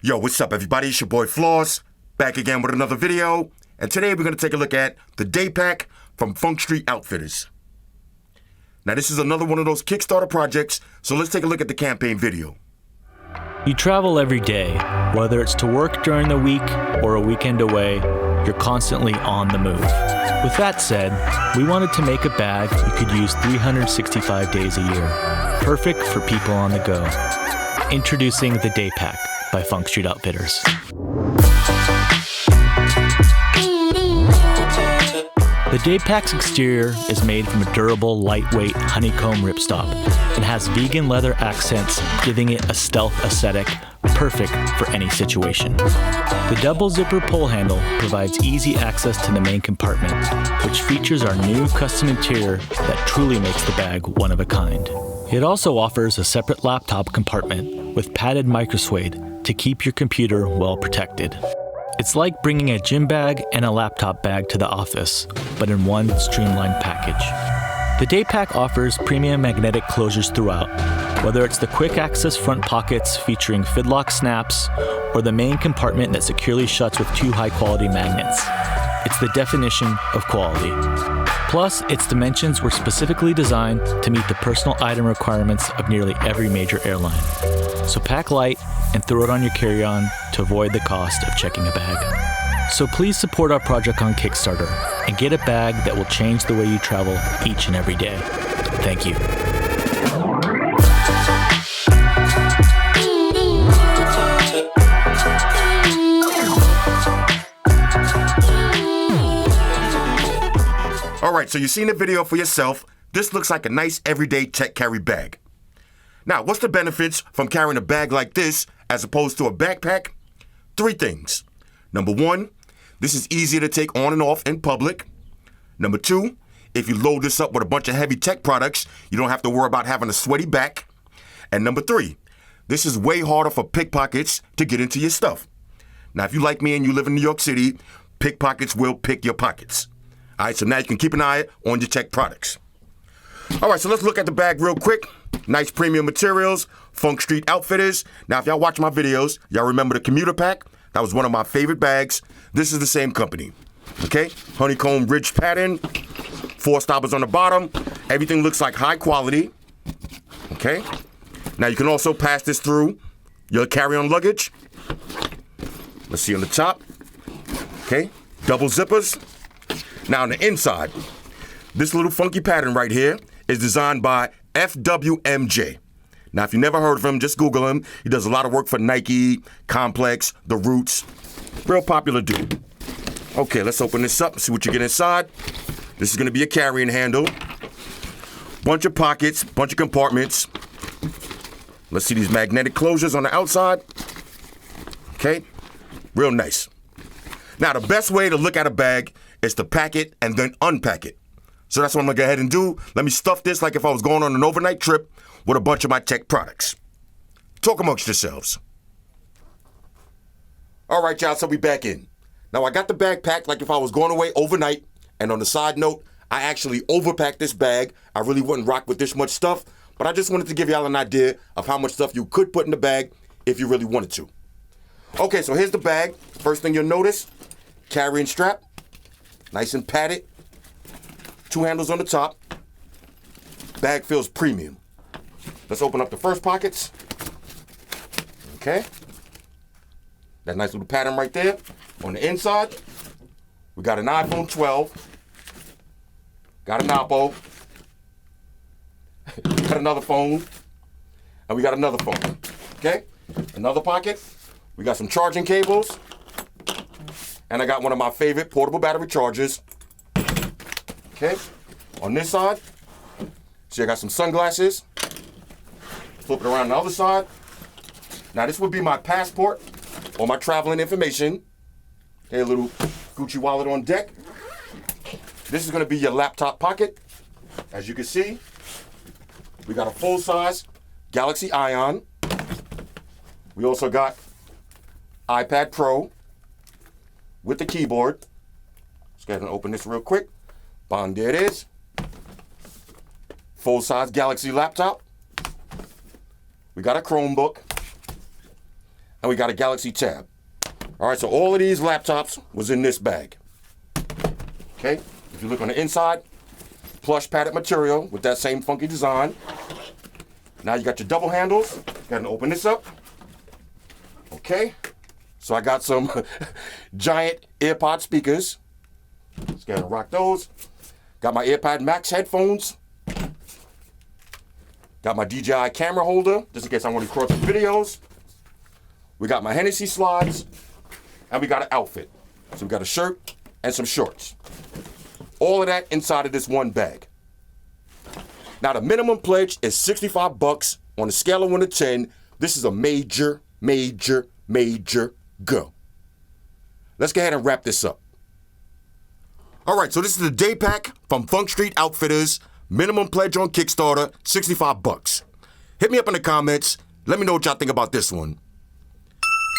Yo, what's up everybody? It's your boy Floss, back again with another video. And today we're going to take a look at the DAYPACK from Funk Street Outfitters. Now this is another one of those Kickstarter projects, so let's take a look at the campaign video. You travel every day, whether it's to work during the week or a weekend away, you're constantly on the move. With that said, we wanted to make a bag you could use 365 days a year, perfect for people on the go. Introducing the DAYPACK by Funk Street Outfitters. The DAYPACK's exterior is made from a durable, lightweight honeycomb ripstop and has vegan leather accents, giving it a stealth aesthetic, perfect for any situation. The double zipper pull handle provides easy access to the main compartment, which features our new custom interior that truly makes the bag one of a kind. It also offers a separate laptop compartment with padded microsuede to keep your computer well protected. It's like bringing a gym bag and a laptop bag to the office, but in one streamlined package. The DAYPACK offers premium magnetic closures throughout, whether it's the quick access front pockets featuring fidlock snaps or the main compartment that securely shuts with two high-quality magnets. It's the definition of quality. Plus, its dimensions were specifically designed to meet the personal item requirements of nearly every major airline. So pack light and throw it on your carry-on to avoid the cost of checking a bag. So please support our project on Kickstarter and get a bag that will change the way you travel each and every day. Thank you. Alright, so you've seen the video for yourself. This looks like a nice everyday tech carry bag. Now, what's the benefits from carrying a bag like this as opposed to a backpack? 3 things. Number 1, this is easier to take on and off in public. Number 2, if you load this up with a bunch of heavy tech products, you don't have to worry about having a sweaty back. And number 3, this is way harder for pickpockets to get into your stuff. Now, if you like me and you live in New York City, pickpockets will pick your pockets. All right, so now you can keep an eye on your tech products. All right, so let's look at the bag real quick. Nice premium materials, Funk Street Outfitters. Now, if y'all watch my videos, y'all remember the commuter pack? That was one of my favorite bags. This is the same company, okay? Honeycomb ridge pattern, 4 stoppers on the bottom. Everything looks like high quality, okay? Now, you can also pass this through your carry-on luggage. Let's see on the top, okay? Double zippers. Now, on the inside, this little funky pattern right here is designed by FWMJ. Now, if you never heard of him, just Google him. He does a lot of work for Nike, Complex, The Roots. Real popular dude. Okay, let's open this up and see what you get inside. This is going to be a carrying handle. Bunch of pockets, bunch of compartments. Let's see these magnetic closures on the outside. Okay, real nice. Now, the best way to look at a bag is to pack it and then unpack it. So that's what I'm gonna go ahead and do. Let me stuff this like if I was going on an overnight trip with a bunch of my tech products. Talk amongst yourselves. All right, y'all, so we back in. Now, I got the bag packed like if I was going away overnight. And on the side note, I actually overpacked this bag. I really wouldn't rock with this much stuff, but I just wanted to give y'all an idea of how much stuff you could put in the bag if you really wanted to. Okay, so here's the bag. First thing you'll notice, carrying strap, nice and padded. 2 handles on the top. Bag feels premium. Let's open up the first pockets. Okay. That nice little pattern right there. On the inside, we got an iPhone 12. Got an Oppo. Got another phone. And we got another phone. Okay. Another pocket. We got some charging cables. And I got one of my favorite portable battery chargers. Okay, on this side, see I got some sunglasses. Flip it around the other side. Now this would be my passport or my traveling information. Okay, a little Gucci wallet on deck. This is gonna be your laptop pocket. As you can see, we got a full-size Galaxy Ion. We also got iPad Pro with the keyboard. Let's go ahead and open this real quick. Bang, there it is. Full-size Galaxy laptop. We got a Chromebook. and we got a Galaxy Tab. All right, so all of these laptops was in this bag. Okay, if you look on the inside, plush padded material with that same funky design. Now you got your double handles. Got to open this up. Okay, so I got some giant AirPod speakers. Just gotta rock those. Got my AirPod Max headphones. Got my DJI camera holder, just in case I want to record some videos. We got my Hennessy slides, and we got an outfit. So we got a shirt and some shorts. All of that inside of this one bag. Now the minimum pledge is $65 on a scale of 1 to 10. This is a major go. Let's go ahead and wrap this up. All right, so this is the day pack from Funk Street Outfitters. Minimum pledge on Kickstarter, $65. Hit me up in the comments. Let me know what y'all think about this one.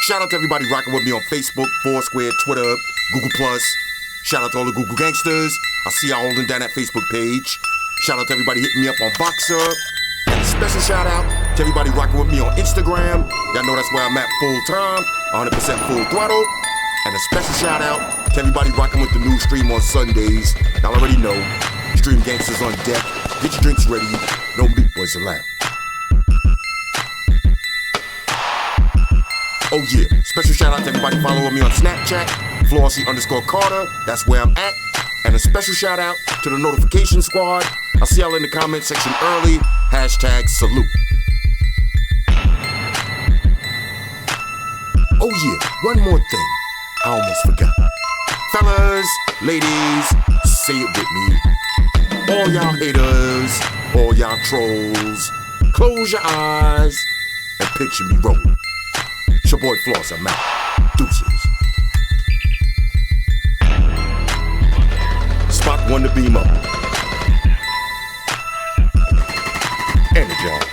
Shout out to everybody rocking with me on Facebook, Foursquare, Twitter, Google+. Shout out to all the Google gangsters. I see y'all holding down that Facebook page. Shout out to everybody hitting me up on Voxer. And a special shout out to everybody rocking with me on Instagram. Y'all know that's where I'm at full time, 100% full throttle. And a special shout out to everybody rocking with the new stream on Sundays. Y'all already know, Stream Gangsters on deck. Get your drinks ready. No meat boys allowed. Oh yeah, special shout out to everybody following me on Snapchat, Flossy_Carter. That's where I'm at. And a special shout out to the notification squad. I'll see y'all in the comment section early. #salute. Oh yeah, one more thing. I almost forgot. Fellas, ladies, say it with me. All y'all haters, all y'all trolls, close your eyes and picture me rolling. It's your boy Floss, I'm out. Deuces. Spot 1 to beam up. Energize.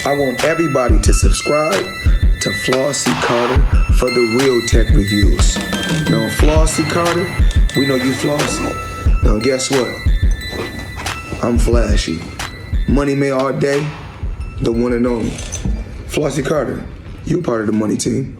I want everybody to subscribe to Flossy Carter for the real tech reviews. Now, Flossy Carter, we know you flossy. Now, guess what? I'm flashy. Money May all day, the one and only. Flossy Carter, you part of the money team.